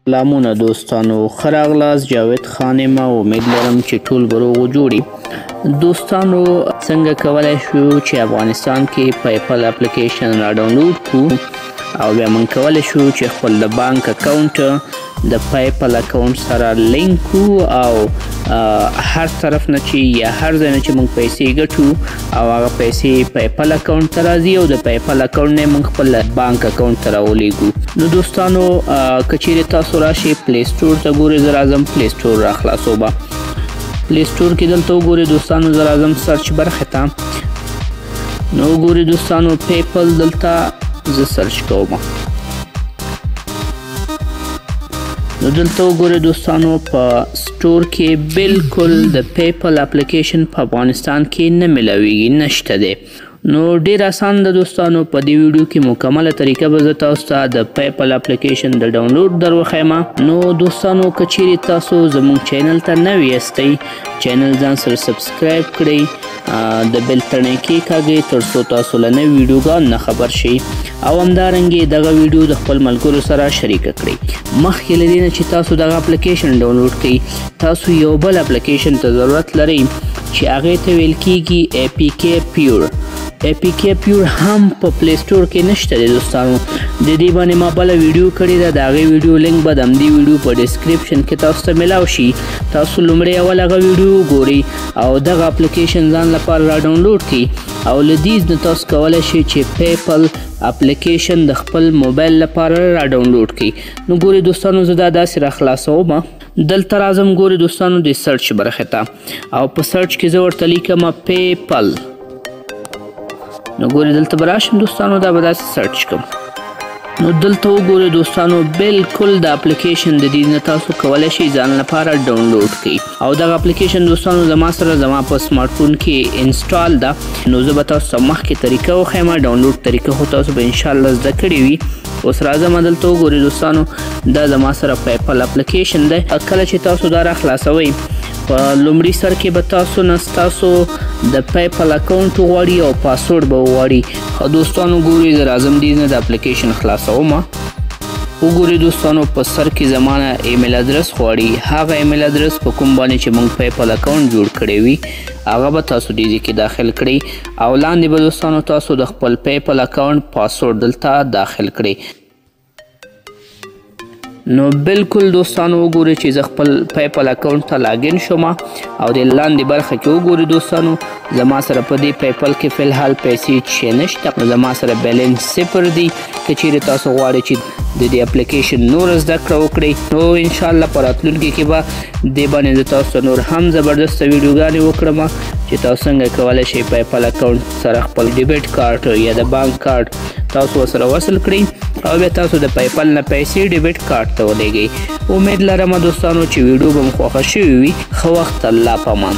سلامونه دوستانو، ښه راغلاست. جاوید خان یم او امید لرم چې ټول به روغ و جوړ یې. دوستانو څنګه کولی شو چې افغانستان کې پیپل اپلیکیشن را ډاونلوډ کړو او بیا موږ کولی شو چې خپل د بانک اکاونټ د پیپل اکاونټ سره لینک کړو او هر طرف نه چې یا هر ځای نه چې موږ پیسې ګټو او هغه پیسې پیپل اکاونټ ته راځي او د پیپل اکاونټ نه موږ خپل بانک اکاونټ ته راولیږو. نو دوستانو که چیرې تاسو راشئ پلی سټور ته ګورئ، زه راځم پلی سټور را خلاصوبه. پلی سټور کې دلته وګورئ دوستانو، زه راځم سرچ برخې ته. نو وګورئ دوستانو پیپل دلته زه سرچ کوم. نو دلته وګورئ دوستانو په سټور کې بالکل د پیپل اپلیکیشن په افغانستان کې نه ملاویږي، نشته دی. نو ډیر آسان ده دوستانو، په دې ویډیو کې مکمله طریقه به زه تاسو ته د پیپل اپلیکیشن د ډاونلوډ در وښیم. نو دوستانو که چیرې تاسو زموږ چینل ته نوي یاستئ، چینل ځان سره سبسکرایب کړئ، د بیل تڼۍ کېکاږئ تر څو تاسو له نوي ویډیوګانو نه خبر شئ او همدارنګې دغه ویډیو د خپل ملګرو سره شریکه کړئ. مخکې له دې نه چې تاسو دغه اپلیکیشن ډاونلوډ کړئ، تاسو یو بل اپلیکیشن ته ضرورت لرئ چې هغې ته ویل کېږي اے پی کې پیور. اے پی کې پیور هم په پلی سټور کې نشته دی دوستانو. د دې باندې ما بله ویډیو کړې ده، د هغې ویډیو لینک به د همدې ویډیو په ډسکریپشن کې تاسو ته میلاو شي. تاسو لومړی اول هغه ویډیو وګورئ او دغه اپلیکیشن ځان لپاره را ډاونلوډ کړئ او له دې نه تاسو کولی شئ چې پیپل اپلیکیشن د خپل موبایل لپاره را ډاونلوډ کړئ. نو ګورئ دوستانو زه دا داسې را خلاصوم. دلته راځم ګورئ دوستانو د سرچ برخې ته او په سرچ کې زه ورته لیکم پیپل. نو ګورئ دلته به راشم دوستانو، دا به داسې سرچ کوم. نو دلته وګورئ دوستانو بالکل د اپلیکیشن د دې نه تاسو کولی شئ ځان لپاره ډاونلوډ کړئ او دغه اپلیکیشن دوستانو زما سره زما په سمارټ فون کې انسټال ده. نو زه به تاسو ته مخکې طریقه وښیم، ډاونلوډ طریقه خو تاسو به انشاءالله زده کړې وي. اوس راځم دلته وګورئ دوستانو، دا زما سره پیپل اپلیکیشن دی. کله چې تاسو دا را خلاصوئ په لومړي سر کې به تاسو نه ستاسو د پیپل اکاونټ وغواړي او پاسورډ به وغواړي. دوستانو ګورئ زه راځم دې نه د اپلیکیشن خلاصوم. وګورئ دوستانو په سر کې زما نه ایمیل ادرس غواړي، هغه ایمیل ادرس په کوم باندې چې موږ پیپل اکاونټ جوړ کړی وي هغه به تاسو دې ځای کې داخل کړئ او لاندې به دوستانو تاسو د خپل پیپل اکاونټ پاسورډ دلته داخل کړئ. نو بالکل دوستانو وګورئ چې زه خپل پیپل اکاونټ ته لاګین شوم او د لاندې برخه کې وګورئ دوستانو زما سره په دې پیپل کې فلحال پیسې چې نشته، زما سره بیلنس 0 دی. که چیرې تاسو غواړئ چې د دې اپلیکیشن نور زده کړه وکړئ نو انشاءالله په راتلونکي کې به دې باندې زه تاسو ته نور هم زبردسته ویډیوګانې وکړم چې تاسو څنګه کولی شئ پیپل اکاونټ سره خپل ډیبټ کارت یا د بانک کارت تاسو ورسره وصل کړئ او بیا تاسو د پیپل نه پیسې ډیبټ کارت ته ولېږئ. امید لرم دوستانو چې ویډیو به مو خوښه شوې وي. ښه وخت، الله پامان.